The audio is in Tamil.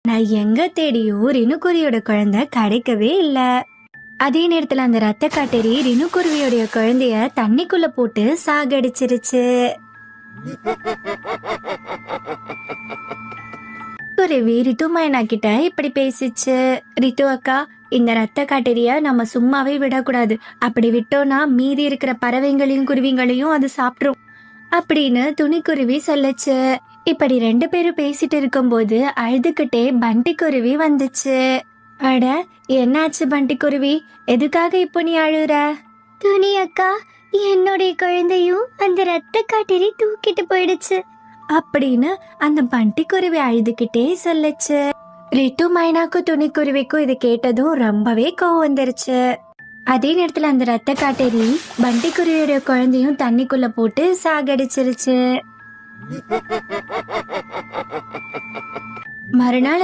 நான் எங்க தேடியும் ரினுக்குருவியோட குழந்தை கிடைக்கவே இல்ல. அதே நேரத்துல அந்த ரத்த காட்டேரி ரினுக்குருவியோட குழந்தைய தண்ணிக்குள்ள போட்டு சாகடிச்சிருச்சு. குருவி ரித்து மைனா கிட்ட இப்படி பேசிச்சு. ரித்து அக்கா, இந்த ரத்த காட்டேரிய நம்ம சும்மாவே விடக்கூடாது. அப்படி விட்டோம்னா மீதி இருக்கிற பறவைங்களையும் குருவிங்களையும் அது சாப்பிட்ரும் அப்படின்னு துணிக்குருவி சொல்லுச்சு. இப்படி 2 பேரும் பேசிட்டு இருக்கும்போது அழுதுகிட்டே பண்டி குருவி வந்துச்சு. அட, என்னாச்சு பண்டி குருவி? எதுக்காக இப்போ நீ அழுற? துணி அக்கா, என்னுடைய குழந்தையும் அந்த ரத்த காட்டேரி தூக்கிட்டு போயிடுச்சு அப்படின்னு அந்த பண்டி குருவி அழுதுகிட்டே சொல்லுச்சு. ரித்து மைனாக்கும் துணிக்குருவிக்கும் இது கேட்டதும் ரொம்பவே கோவம் வந்துருச்சு. அதே நேரத்துல அந்த ரத்த காட்டேரி பண்டி குருவியோட குழந்தையும் தண்ணிக்குள்ள போட்டு சாகடிச்சிருச்சு. மறுநாள் அந்த